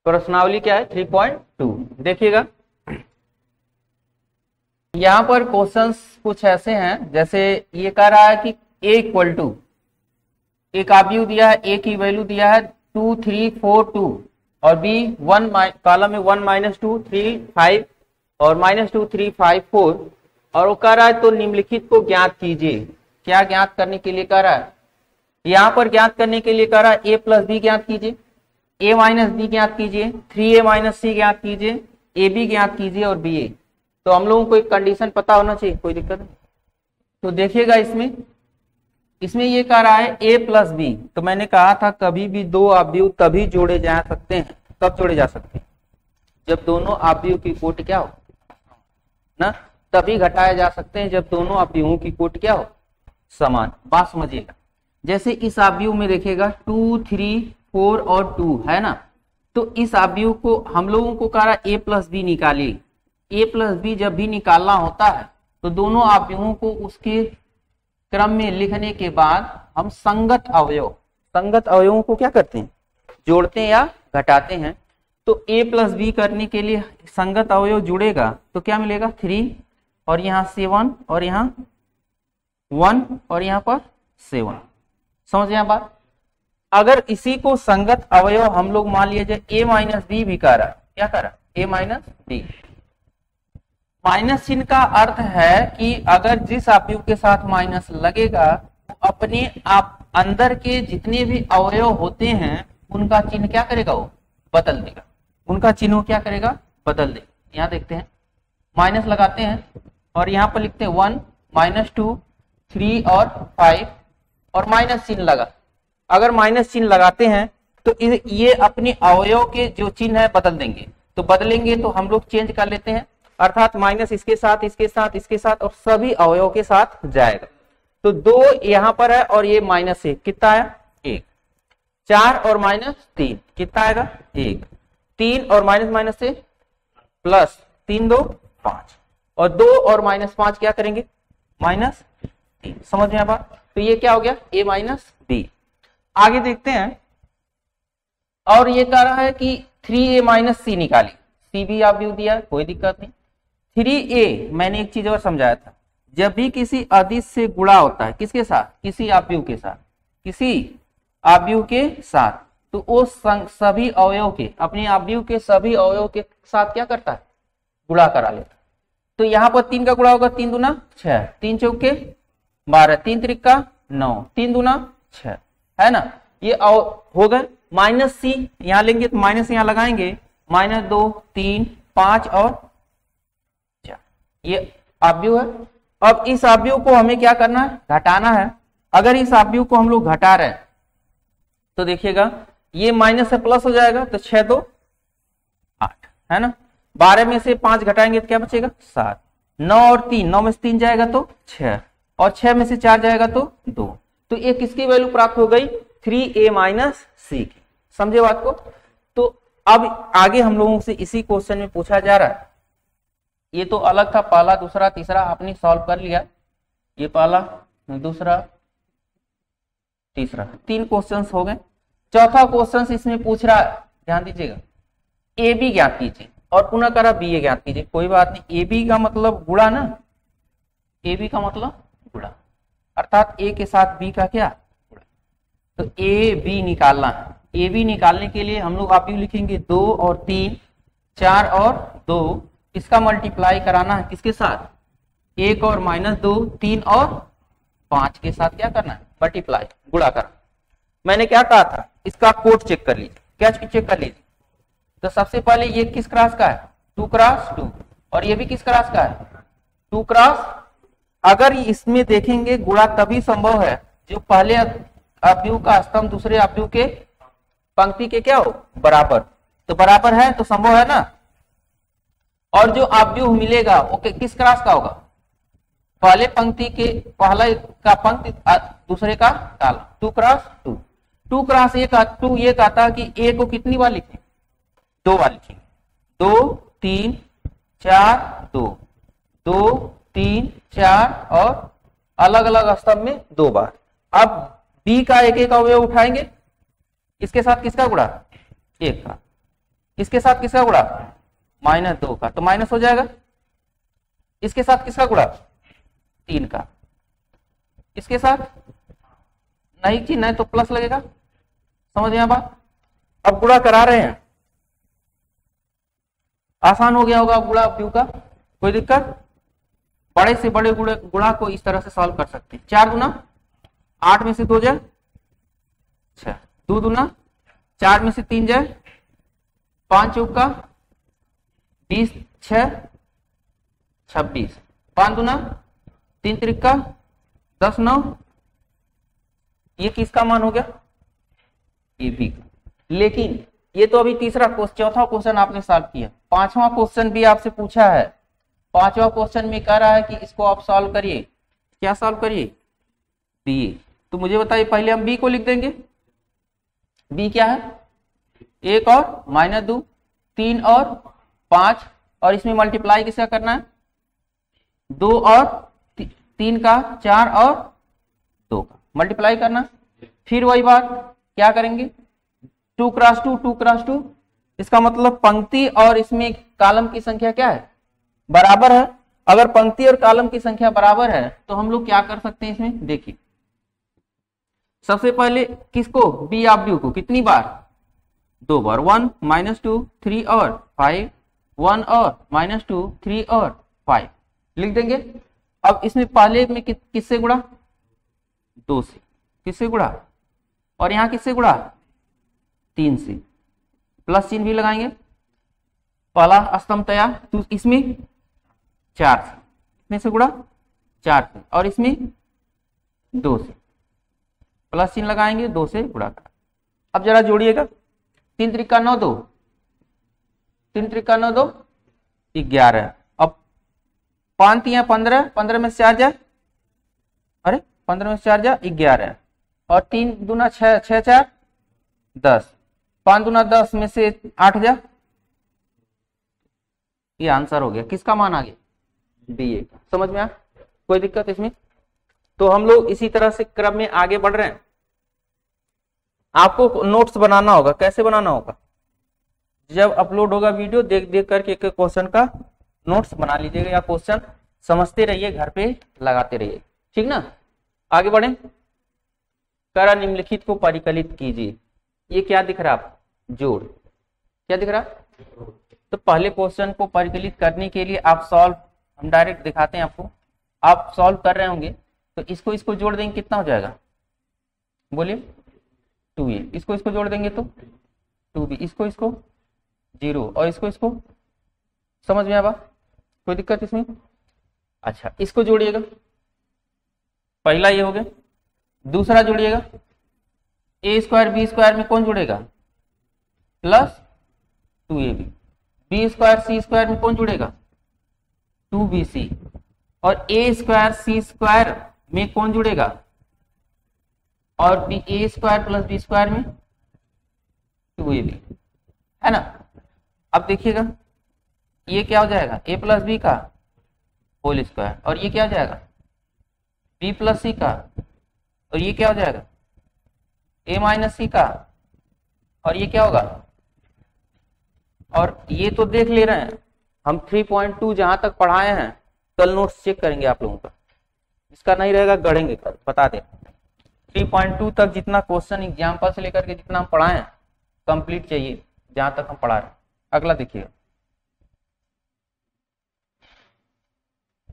प्रश्नावली क्या है 3.2। देखिएगा यहाँ पर क्वेश्चंस कुछ ऐसे हैं, जैसे ये कह रहा है कि a इक्वल टू, एक आव्यूह दिया है, a की वैल्यू दिया है 2 3 4 2 और b 1 कॉलम में 1 -2 3 5 और -2 3 5 4 और वो कह रहा है तो निम्नलिखित को ज्ञात कीजिए। क्या ज्ञात करने के लिए कह रहा है? यहाँ पर ज्ञात करने के लिए कह रहा है a प्लस b ज्ञात कीजिए, a माइनस b ज्ञात कीजिए, 3a माइनस c ज्ञात कीजिए, ab ज्ञात कीजिए और ba। तो हम लोगों को एक कंडीशन पता होना चाहिए, कोई दिक्कत नहीं। तो देखिएगा इसमें ये कह रहा है a प्लस b। तो मैंने कहा था कभी भी दो आव्यूह तभी जोड़े जा सकते हैं, कब जोड़े जा सकते हैं? जब दोनों आव्यूह की कोट क्या हो ना, तभी घटाए जा सकते हैं जब दोनों आव्यूहों की कोट क्या हो, समान। बात समझिएगा, जैसे इस आव्यूह में देखिएगा 2 3 4 और 2 है ना, तो इस आव्यूह को हम लोगों को कह रहा है a प्लस बी निकालिए। a प्लस बी जब भी निकालना होता है तो दोनों आव्यूहों को उसके क्रम में लिखने के बाद हम संगत अवयवों को क्या करते हैं, जोड़ते हैं या घटाते हैं। तो a प्लस बी करने के लिए संगत अवयव जुड़ेगा तो क्या मिलेगा 3 और यहाँ 7 और यहाँ 1 और यहाँ पर 7। समझ गए बात? अगर इसी को संगत अवयव हम लोग मान लिए जाए a माइनस बी भी कर रहा है, क्या कर रहा है, a माइनस बी। माइनस चिन्ह का अर्थ है कि अगर जिस आव्यूह के साथ माइनस लगेगा वो अपने आप अंदर के जितने भी अवयव होते हैं उनका चिन्ह क्या करेगा, वो बदल देगा, उनका चिन्ह क्या करेगा, बदल देगा। यहाँ देखते हैं माइनस लगाते हैं और यहाँ पर लिखते हैं 1 -2 3 और 5 और माइनस चिन्ह लगा। अगर माइनस चिन्ह लगाते हैं तो ये अपने अवयव के जो चिन्ह है बदल देंगे, तो बदलेंगे तो हम लोग चेंज कर लेते हैं, अर्थात माइनस इसके साथ इसके साथ इसके साथ और सभी अवयव के साथ जाएगा। तो 2 यहाँ पर है और ये -1 कितना आया, 1। 4 और -3 कितना आएगा, 1। 3 और माइनस से प्लस, 3 2 5 और 2 और -5 क्या करेंगे, -3। समझ में आया? तो ये क्या हो गया, a माइनस बी। आगे देखते हैं, और ये कह रहा है कि 3a माइनस सी निकाली, सी भी आव्यूह दिया, कोई दिक्कत नहीं। 3a मैंने एक चीज और समझाया था, जब भी किसी अदिश से गुणा होता है किसके साथ, किसी आव्यूह के साथ, किसी आव्यूह के साथ, तो वो सभी अवयव के, अपने आव्यूह के सभी अवयव के साथ क्या करता है, गुणा करा लेता है। तो यहाँ पर 3 का गुणा होगा, 3 दूना 6, 3 चौके 12, 3 त्रिका 9, 3 दूना 6 है ना। ये हो गए। माइनस सी यहाँ लेंगे तो माइनस यहाँ लगाएंगे, -2 3 5 और 4, ये आव्यूह है। अब इस आव्यूह को हमें क्या करना है, घटाना है। अगर इस आव्यूह को हम लोग घटा रहे हैं तो देखिएगा ये माइनस से प्लस हो जाएगा, तो 6 2 8 है ना। 12 में से 5 घटाएंगे तो क्या बचेगा, 7। 9 और 3, 9 में से 3 जाएगा तो 6 और 6 में से 4 जाएगा तो 2। तो ये किसकी वैल्यू प्राप्त हो गई, 3a माइनस सी की। समझे बात को? तो अब आगे हम लोगों से इसी क्वेश्चन में पूछा जा रहा है, ये तो अलग था, पहला दूसरा तीसरा आपने सॉल्व कर लिया, ये पहला दूसरा तीसरा 3 क्वेश्चंस हो गए। चौथा क्वेश्चन इसमें पूछ रहा है, ध्यान दीजिएगा, ए बी ज्ञात कीजिए और पुनः करा बी ए ज्ञात कीजिए। कोई बात नहीं, ए बी का मतलब गुणा ना, ए बी का मतलब गुणा, अर्थात ए के साथ बी का क्या गुणा। तो ए बी निकालना है। ए बी निकालने के लिए हम लोग आव्यूह लिखेंगे 2 और 3, 4 और 2, इसका मल्टीप्लाई कराना है किसके साथ, 1 और -2, 3 और 5 के साथ क्या करना है, मल्टीप्लाई, गुणा करना। मैंने क्या कहा था, इसका कोड चेक कर लीजिए, क्या चेक कर लीजिए। तो सबसे पहले ये किस क्रॉस का है, 2 × 2 और ये भी किस क्रॉस का है, 2 × अगर इसमें देखेंगे गुणा तभी संभव है जो पहले आव्यूह का स्तंभ दूसरे आव्यूह के पंक्ति के क्या हो, बराबर। तो बराबर है तो संभव है ना। और जो आव्यूह मिलेगा वो किस क्रॉस का होगा, पहले पंक्ति के पहले का पंक्ति दूसरे का काला, 2 × 2। 2 × 1 2 ये कहता कि ए को कितनी बार लिखें, 2 बार लिखेंगे, 2 3 4 2, 2 3 4 और अलग अलग स्तंभ में 2 बार। अब बी का एक एक अवयव उठाएंगे, इसके साथ किसका गुणा, 1 का, इसके साथ किसका गुणा, -2 का, तो माइनस हो जाएगा। इसके साथ किसका गुणा, 3 का। इसके साथ नहीं जी, नहीं तो प्लस लगेगा। समझ में बात। अब गुणा करा रहे हैं, आसान हो गया होगा गुणा व्यू का, कोई दिक्कत। बड़े से बड़े गुणा को इस तरह से सॉल्व कर सकते हैं। 4 दूना 8 में से 2 जाए, अच्छा 2 दूना 4 में से 3 जाए, 5 चौका 20, 6 26, 5 दूना 3 त्रिका 10, 9। ये किसका मान हो गया, ए बी का। लेकिन ये तो अभी तीसरा क्वेश्चन, चौथा क्वेश्चन आपने सॉल्व किया। पांचवा क्वेश्चन भी आपसे पूछा है। पांचवा क्वेश्चन में कह रहा है कि इसको आप सॉल्व करिए। क्या सॉल्व करिए, बी। तो मुझे बताइए, पहले हम बी को लिख देंगे। बी क्या है, 1 और -2, 3 और 5, और इसमें मल्टीप्लाई किसका करना है, 2 और 3 का, 4 और 2 का मल्टीप्लाई करना। फिर वही बात क्या करेंगे, 2 क्रॉस 2, 2 क्रॉस 2, इसका मतलब पंक्ति और इसमें कॉलम की संख्या क्या है, बराबर है। अगर पंक्ति और कॉलम की संख्या बराबर है तो हम लोग क्या कर सकते हैं इसमें, देखिए सबसे पहले किसको, बी ऑफ व्यू को कितनी बार, 2 बार, 1 -2 3 और 5, 1 और -2 3 और 5 लिख देंगे। अब इसमें पहले में किससे गुणा, 2 से, किससे गुणा, और यहां किससे गुणा, 3 से, प्लस चिन्ह भी लगाएंगे। पहला स्तंभ तैयार, तो इसमें 4 से, कितने से गुणा, 4 से, और इसमें 2 से, प्लस चिन्ह लगाएंगे, 2 से गुणा कर। अब जरा जोड़िएगा, 3 त्रिका 9, 2, 3 त्रिका 9, 2 11। अब 5 3 15, 15 में से 4 जाए, अरे 15 में से 4 जाए 11, और 3 दूना 6, 6 4 10, 5 दूना 10 में से 8 जा, ये आंसर हो गया। किसका मान आ गया, बी ए का। समझ में आया, कोई दिक्कत इसमें। तो हम लोग इसी तरह से क्रम में आगे बढ़ रहे हैं। आपको नोट्स बनाना होगा। कैसे बनाना होगा, जब अपलोड होगा वीडियो, देख देख करके एक क्वेश्चन का नोट्स बना लीजिएगा, या क्वेश्चन समझते रहिए, घर पे लगाते रहिए, ठीक ना। आगे बढ़े, करा निम्नलिखित को परिकलित कीजिए। ये क्या दिख रहा है, जोड़, क्या दिख रहा है। तो पहले क्वेश्चन को परिकलित करने के लिए आप सॉल्व, हम डायरेक्ट दिखाते हैं आपको, आप सॉल्व कर रहे होंगे तो इसको जोड़ देंगे, कितना हो जाएगा, बोलिए 2a। इसको जोड़ देंगे तो 2b, इसको 0, और इसको समझ में आया, कोई दिक्कत इसमें। अच्छा, इसको जोड़िएगा, पहला ये हो गया। दूसरा जोड़िएगा, a स्क्वायर b स्क्वायर में कौन जुड़ेगा, plus 2ab। b square c square में कौन जुड़ेगा, 2bc। और a स्क्वायर c स्क्वायर में कौन जुड़ेगा, और a square plus b square में 2ab, है ना। अब देखिएगा, ये क्या हो जाएगा, a प्लस b का होल स्क्वायर, और ये क्या हो जाएगा, b प्लस c का, और ये क्या हो जाएगा, a माइनस c का, और ये क्या होगा। और ये तो देख ले रहे हैं हम, 3.2 जहां तक पढ़ाए हैं, कल नोट्स चेक करेंगे आप लोगों का, इसका नहीं रहेगा गढ़ेंगे कल, बता दें। 3.2 तक जितना क्वेश्चन एग्जाम्पल से लेकर के जितना हम पढ़ाए हैं, कंप्लीट चाहिए जहां तक हम पढ़ा रहे हैं। अगला देखिए,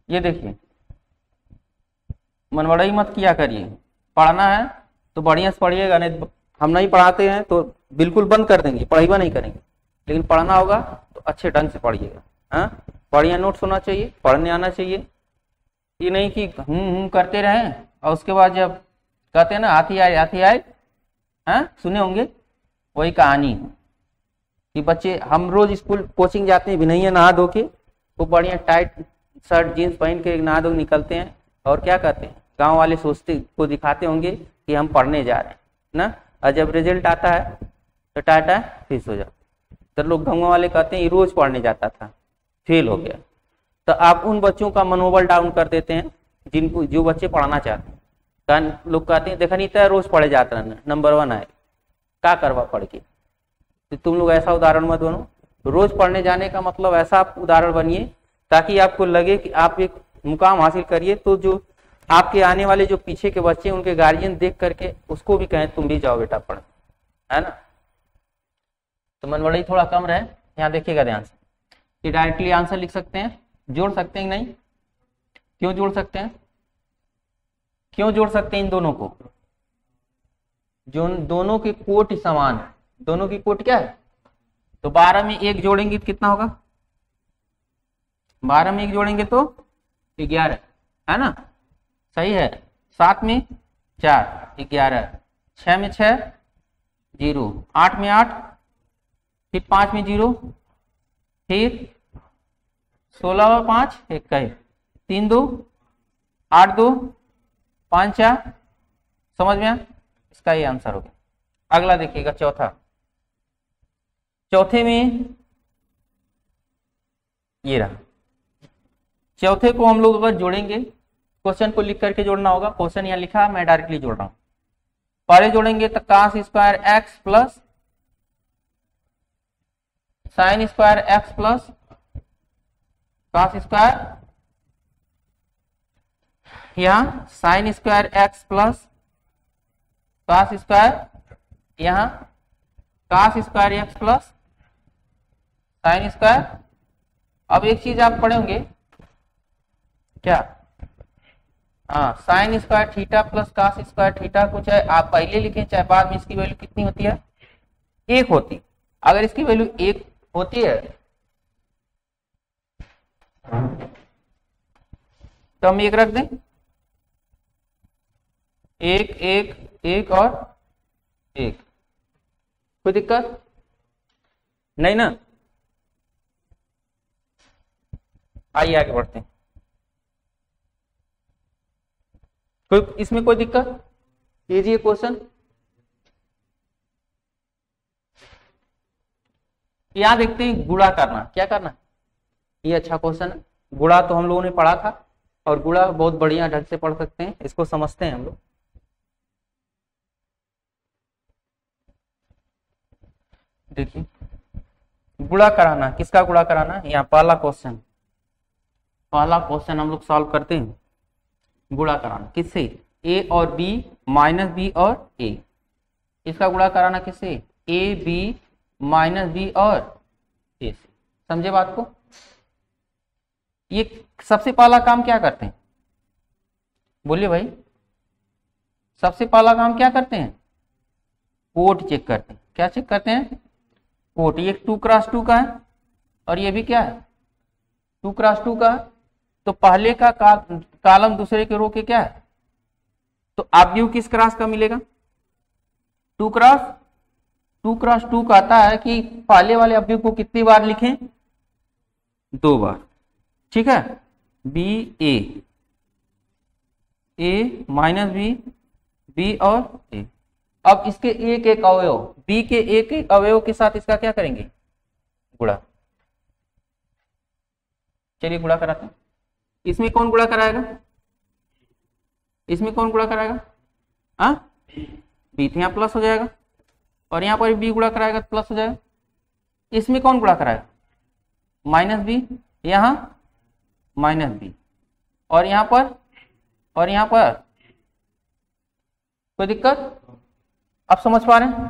ये देखिए, मनबड़ाई मत किया करिए, पढ़ना है तो बढ़िया से पढ़िएगा, नहीं हम नहीं पढ़ाते हैं तो बिल्कुल बंद कर देंगे, पढ़ाई नहीं करेंगे। लेकिन पढ़ना होगा तो अच्छे ढंग से पढ़िएगा, हाँ, बढ़िया नोट्स होना चाहिए, पढ़ने आना चाहिए। ये नहीं कि करते रहें और उसके बाद जब कहते हैं ना हाथी आए, हाँ सुने होंगे, वही कहानी है कि बच्चे, हम रोज स्कूल कोचिंग जाते हैं, विनैया नहा धो के, वो बढ़िया टाइट शर्ट जीन्स पहन के नहा धो निकलते हैं, और क्या कहते हैं, गांव वाले सोचते को दिखाते होंगे कि हम पढ़ने जा रहे हैं ना, और जब रिजल्ट आता है तो टाटा फिस हो जाता। तो लोग गाँव वाले कहते हैं ये रोज पढ़ने जाता था, फेल हो गया। तो आप उन बच्चों का मनोबल डाउन कर देते हैं जिनको, जो बच्चे पढ़ना चाहते हैं। लोग कहते हैं देखा नहीं था रोज पढ़े जाता है, नंबर 1 आए, क्या करवा पढ़ के, तो तुम लोग ऐसा उदाहरण मत बनो, रोज पढ़ने जाने का मतलब ऐसा आप उदाहरण बनिए ताकि आपको लगे कि आप एक मुकाम हासिल करिए, तो जो आपके आने वाले जो पीछे के बच्चे उनके गार्जियन देख करके उसको भी कहें तुम भी जाओ बेटा पढ़, है ना। तो मनबड़ाई थोड़ा कम रहे, यहाँ देखिएगा ध्यान से। ये डायरेक्टली आंसर लिख सकते हैं, जोड़ सकते हैं नहीं? क्यों जोड़ सकते हैं? क्यों जोड़ सकते हैं इन दोनों को? जो दोनों के कोट समान, दोनों की कोट क्या है? तो 12 में 1 जोड़ेंगे तो कितना होगा? 12 में 1 जोड़ेंगे तो 11, है ना, सही है। 7 में 4 11, 6 में 6 0, 8 में 8, फिर 5 में 0, फिर 16 और 5 21, 3 2 8 2 5 4, समझ में आया? इसका ये आंसर हो गया। अगला देखिएगा चौथा। चौथे में ये रहा, चौथे को हम लोग अगर जोड़ेंगे, क्वेश्चन को लिख करके जोड़ना होगा, क्वेश्चन यहाँ लिखा मैं डायरेक्टली जोड़ रहा हूं। पहले जोड़ेंगे तो cos square X plus sine square X plus cos square, यहाँ sine square X plus cos square, यहाँ cos square X plus sine square. अब एक चीज आप पढ़े होंगे क्या? हाँ, sine square theta plus cos square theta को चाहे आप पहले लिखें चाहे बाद में, इसकी वैल्यू कितनी होती है? 1 होती। अगर इसकी वैल्यू 1 होती है तो हम 1 रख दें, 1 1 1 और 1, कोई दिक्कत नहीं ना? आइए आगे बढ़ते हैं। कोई इसमें कोई दिक्कत? कीजिए क्वेश्चन। यहां देखते हैं गुणा करना, क्या करना? ये अच्छा क्वेश्चन है। गुणा तो हम लोगों ने पढ़ा था और गुणा बहुत बढ़िया ढंग से पढ़ सकते हैं, इसको समझते हैं हम लोग। देखिए गुणा कराना, किसका गुणा कराना? यहाँ पहला क्वेश्चन हम लोग सॉल्व करते हैं। गुणा कराना किससे? ए और बी माइनस बी और ए, इसका गुणा कराना किससे? ए बी माइनस बी और ए से। समझे बात को? ये सबसे पहला काम क्या करते हैं? बोलिए भाई, सबसे पहला काम क्या करते हैं? कोट चेक करते हैं। क्या चेक करते हैं? कोट। ये 2x2 का है और ये भी क्या है? 2x2 का है। तो पहले का कॉलम दूसरे के रो के क्या है? तो आव्यूह किस क्रॉस का मिलेगा? 2x2 कहता है कि पहले वाले अव्यूह को कितनी बार लिखें? 2 बार। ठीक है, बी ए माइनस बी, बी और ए। अब इसके एक एक अवयव, बी के एक एक अवयव के साथ इसका क्या करेंगे? गुणा। चलिए गुणा कराते हैं। इसमें कौन गुणा कराएगा? इसमें कौन गुणा कराएगा? हाँ, बी, तो यहाँ प्लस हो जाएगा और यहाँ पर बी गुणा कराएगा तो प्लस हो जाएगा। इसमें कौन गुणा कराएगा? माइनस बी, यहाँ माइनस बी और यहाँ पर कोई दिक्कत? आप समझ पा रहे हैं?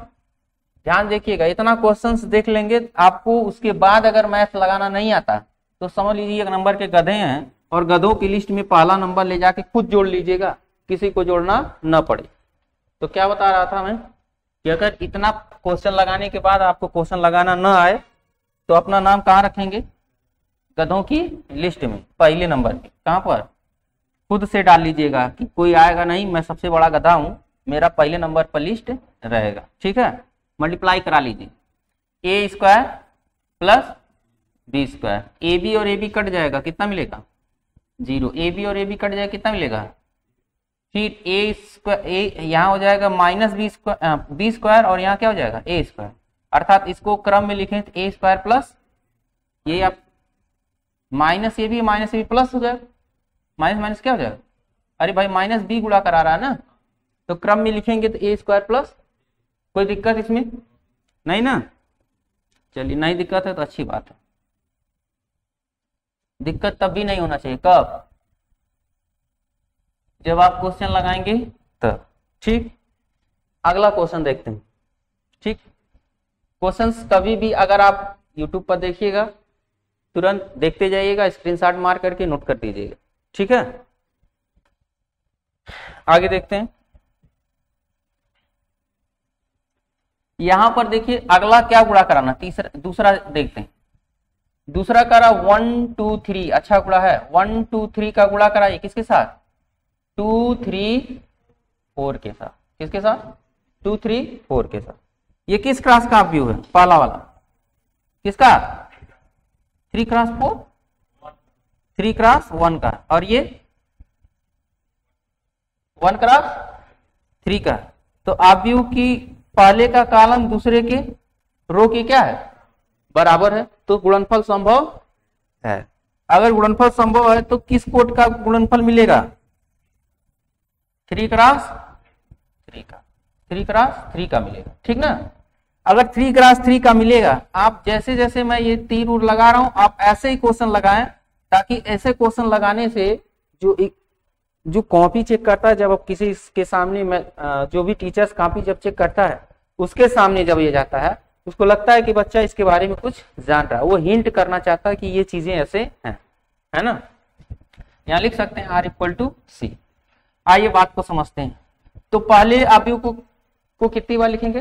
ध्यान देखिएगा, इतना क्वेश्चंस देख लेंगे आपको, उसके बाद अगर मैथ लगाना नहीं आता तो समझ लीजिए 1 नंबर के गधे हैं और गधों की लिस्ट में पहला नंबर ले जाके खुद जोड़ लीजिएगा, किसी को जोड़ना न पड़े। तो क्या बता रहा था मैं कि अगर इतना क्वेश्चन लगाने के बाद आपको क्वेश्चन लगाना न आए तो अपना नाम कहाँ रखेंगे? गधों की लिस्ट में पहले नंबर पे। कहाँ पर? खुद से डाल लीजिएगा कि कोई आएगा नहीं, मैं सबसे बड़ा गधा हूं, मेरा पहले नंबर पर लिस्ट रहेगा। ठीक है, मल्टीप्लाई करा लीजिए। A square plus B square, A B और ए बी कट जाएगा, कितना मिलेगा? 0। ए बी और ए बी कट जाएगा, कितना मिलेगा? फिर ए स्क्वायर, ए यहाँ हो जाएगा माइनस बी स्क्वायर और यहाँ क्या हो जाएगा? ए स्क्वायर। अर्थात इसको क्रम में लिखें तो ए स्क्वायर प्लस ये आप माइनस ए बी प्लस हो जाएगा। माइनस माइनस क्या हो जाएगा? अरे भाई माइनस बी गुणा करा रहा है ना, तो क्रम में लिखेंगे तो ए स्क्वायर प्लस। कोई दिक्कत इसमें नहीं ना? चलिए नहीं दिक्कत है तो अच्छी बात है, दिक्कत तब भी नहीं होना चाहिए, कब? जब आप क्वेश्चन लगाएंगे तब। ठीक, अगला क्वेश्चन देखते हैं। ठीक, क्वेश्चंस कभी भी अगर आप YouTube पर देखिएगा तुरंत देखते जाइएगा, स्क्रीनशॉट मार करके नोट कर दीजिएगा। ठीक है, आगे देखते हैं। यहां पर देखिए अगला क्या गुणा कराना, दूसरा देखते हैं। दूसरा करा 1 2 3, अच्छा गुणा है। 1 2 3 का गुणा कराइए किसके साथ? 2 3 4 के साथ। किसके साथ? 2 3 4 के साथ। ये किस क्लास का व्यू है? पहला वाला किसका? 3 क्रॉस 4, 3 क्रॉस 1 का, और ये 1 क्रॉस 3 का। तो आप व्यू की पहले का कॉलम दूसरे के रो की क्या है? बराबर है, तो गुणनफल संभव है। अगर गुणनफल संभव है तो किस कोट का गुणनफल मिलेगा? 3 क्रॉस 3 का, 3 क्रॉस 3 का मिलेगा। ठीक ना, अगर 3 क्रॉस 3 का मिलेगा, आप जैसे जैसे मैं ये तीर उर लगा रहा हूं आप ऐसे ही क्वेश्चन लगाएं, ताकि ऐसे क्वेश्चन लगाने से जो कॉपी चेक करता है, जब आप किसी के सामने में जो भी टीचर्स कॉपी जब चेक करता है उसके सामने जब ये जाता है, उसको लगता है कि बच्चा इसके बारे में कुछ जान रहा है, वो हिंट करना चाहता है कि ये चीजें ऐसे हैं, है ना। यहां लिख सकते हैं R=C। आइए बात को समझते हैं। तो पहले अवयव को कितनी बार लिखेंगे?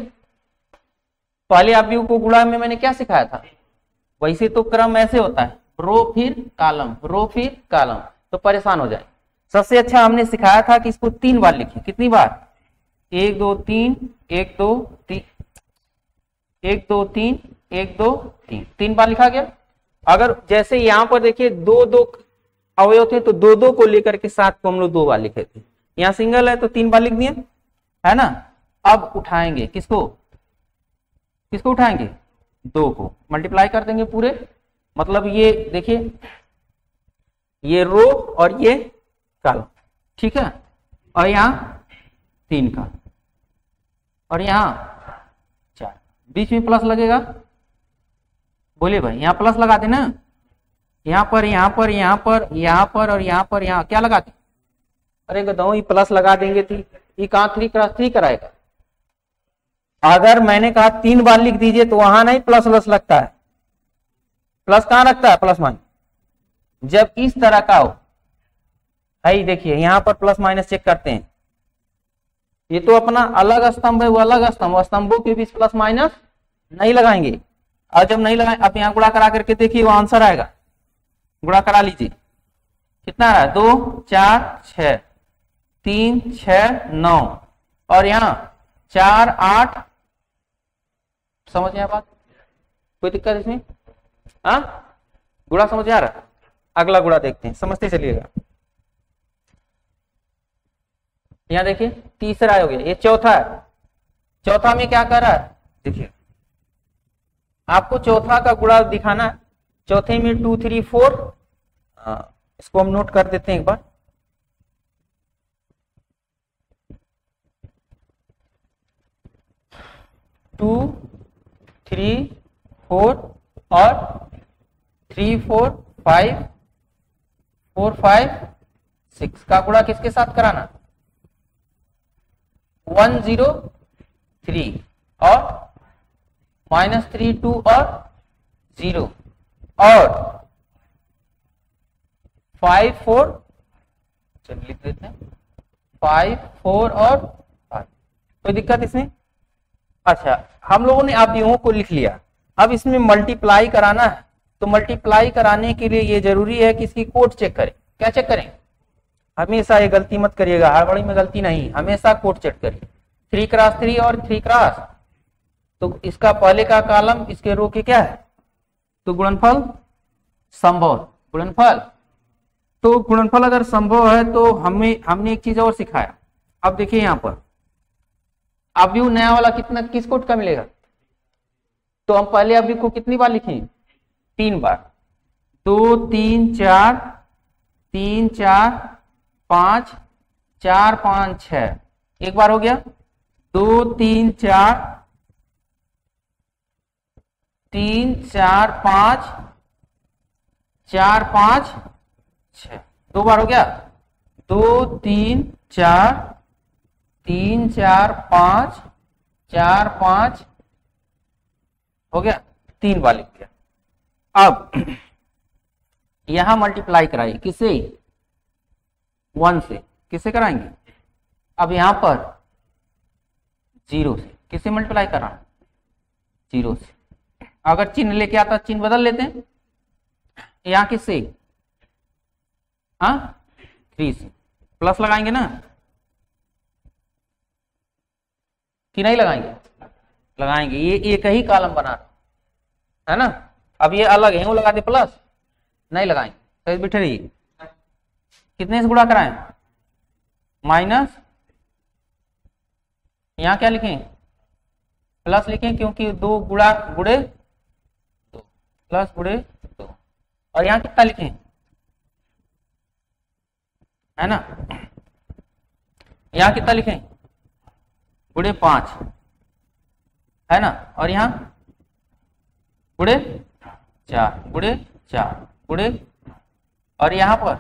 पहले अवयव को गुणा में मैंने क्या सिखाया था? वैसे तो क्रम ऐसे होता है, रो फिर कॉलम, रो फिर कॉलम, तो परेशान हो जाए। सबसे अच्छा हमने सिखाया था कि इसको 3 बार लिखें। कितनी बार? 1 2 3 1 2 3 1 2 3 1 2 3, 3 बार लिखा गया। अगर जैसे यहां पर देखिए 2 2 अवयव थे तो 2 2 को लेकर के 7 को हम लोग 2 बार लिखे थे। यहाँ सिंगल है तो 3 बार लिख दिए, है ना। अब उठाएंगे किसको? किसको उठाएंगे? 2 को मल्टीप्लाई कर देंगे पूरे, मतलब ये देखिए ये रो और ये कॉलम। ठीक है, और यहाँ 3 का, और यहाँ 4, बीच में प्लस लगेगा। बोलिए भाई, यहाँ प्लस लगा देना, यहाँ पर यहाँ पर यहाँ पर यहाँ पर और यहाँ पर यहाँ क्या लगाते? अरे गदाओं, ये प्लस लगा देंगे तो ये कहाँ 3 क्रॉस 3 कराएगा? अगर मैंने कहा 3 बार लिख दीजिए तो वहां नहीं प्लस प्लस लगता है। प्लस कहां लगता है? प्लस माइनस जब इस तरह का हो। है देखिए यहाँ पर प्लस माइनस चेक करते हैं, ये तो अपना अलग स्तंभ है, वो अलग स्तंभ, स्तंभों के बीच प्लस माइनस नहीं लगाएंगे। और जब नहीं लगाए, अब यहाँ गुणा करा करके देखिए वो आंसर आएगा। गुणा करा लीजिए, कितना आ रहा है? 2 4 6 3 6 9, और यहाँ 4 8। समझ में बात? कोई दिक्कत इसमें? हाँ, गुणा समझ आ रहा? अगला गुणा देखते हैं, समझते चलिएगा। यहां देखिए तीसरा हो गया, ये चौथा है। चौथा में क्या कर रहा है? देखिए आपको चौथा का गुणा दिखाना है। चौथे में 2 3 4, इसको हम नोट कर देते हैं एक बार। टू 3 4 और 3 4 5 4 5 6 का गुणा किसके साथ कराना? 1 0 3 और -3 2 और 0 और 5 4, चलिए लिख देते हैं 5 4 और 5। कोई दिक्कत इसमें? अच्छा, हम लोगों ने अवयवों को लिख लिया। अब इसमें मल्टीप्लाई कराना है, तो मल्टीप्लाई कराने के लिए ये जरूरी है कि इसकी कोड चेक करें। क्या चेक करें? हमेशा ये गलती मत करिएगा, हड़बड़ी में गलती नहीं, हमेशा कोड चेक करिए। 3 क्रॉस 3 और 3 क्रॉस, तो इसका पहले का कॉलम इसके रो के क्या है? तो गुणनफल संभव। गुणनफल, तो गुणनफल अगर संभव है तो हमने एक चीज और सिखाया। अब देखिए यहाँ पर अवयव नया वाला कितना किस कोट का मिलेगा? तो हम पहले अवयव को कितनी बार लिखें? 3 बार। 2 3 4 3 4 5 4 5 6, एक बार हो गया। 2 3 4 3 4 5 4 5 6, 2 बार हो गया, 2 3 4 3 4 5 4 5 हो गया, 3 बार लिख दिया। अब यहां मल्टीप्लाई कराइए, किससे? 1 से। किससे कराएंगे? अब यहां पर 0 से। किससे मल्टीप्लाई करा? 0 से। अगर चिन्ह लेके आता चिन्ह बदल लेते हैं, यहां किससे? हाँ 3 से। प्लस लगाएंगे ना कि नहीं लगाएंगे? लगाएंगे। ये एक ही कॉलम बना है ना, अब ये अलग है, वो लगा दे प्लस, नहीं लगाएंगे। तो इस बैठे रहिए, कितने से गुणा कराएं? माइनस, यहां क्या लिखें? प्लस लिखें, क्योंकि 2 गुणा गुड़े 2, प्लस गुड़े 2। और यहां कितना लिखें? है ना, यहां कितना लिखें? गुड़े 5, है ना, और यहां गुड़े 4, गुड़े 4 गुड़े, और यहां पर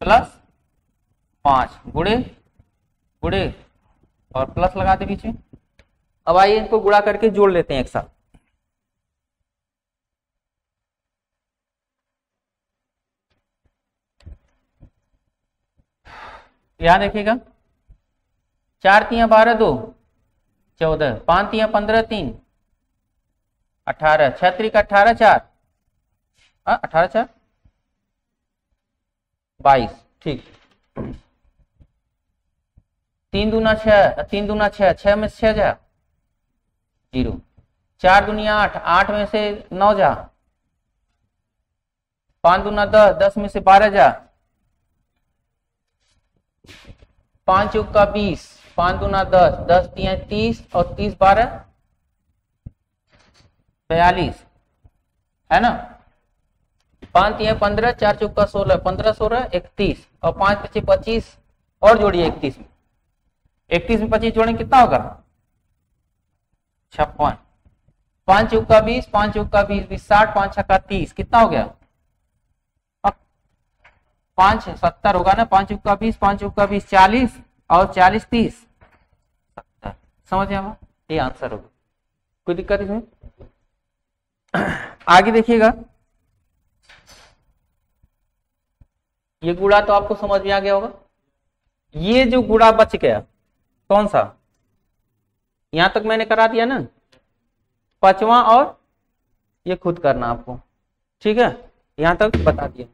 प्लस 5 गुड़े गुड़े और प्लस लगा दे बीच में। अब आइए इनको गुणा करके जोड़ लेते हैं एक साथ। यहां देखिएगा, 4 3 12 2 14, 5 3 15 3 18, 6 3 18 4, 18 4 22, ठीक। 3 दूना 6, 3 दूना 6, 6 में से 6 जा 0, 4 दुनिया 8, 8 में से 9 जा, 5 दूना 10, 10 में से 12 जा, 5 चौका 20, 5 दूना 10, 10 3 30 और 30 12 42, है ना। 5 3 15, 4 चौका 16, 15 16 31 और 5 5 25 और जोड़िए 31 में। 31 में 25 जोड़ेंगे कितना होगा? 56। 5 चौका 20, 5 चौका 20 20 60, 5 छक्का 30, कितना हो गया? 5 70 होगा ना। 5 चौका 20, 5 चौका 20 40 और 40 30 70। समझ आया? ये आंसर होगा। कोई दिक्कत इसमें? आगे देखिएगा, ये गुणा तो आपको समझ में आ गया होगा। ये जो गुणा बच गया कौन सा, यहां तक मैंने करा दिया ना, 5वां, और ये खुद करना आपको, ठीक है, यहां तक बता दिया।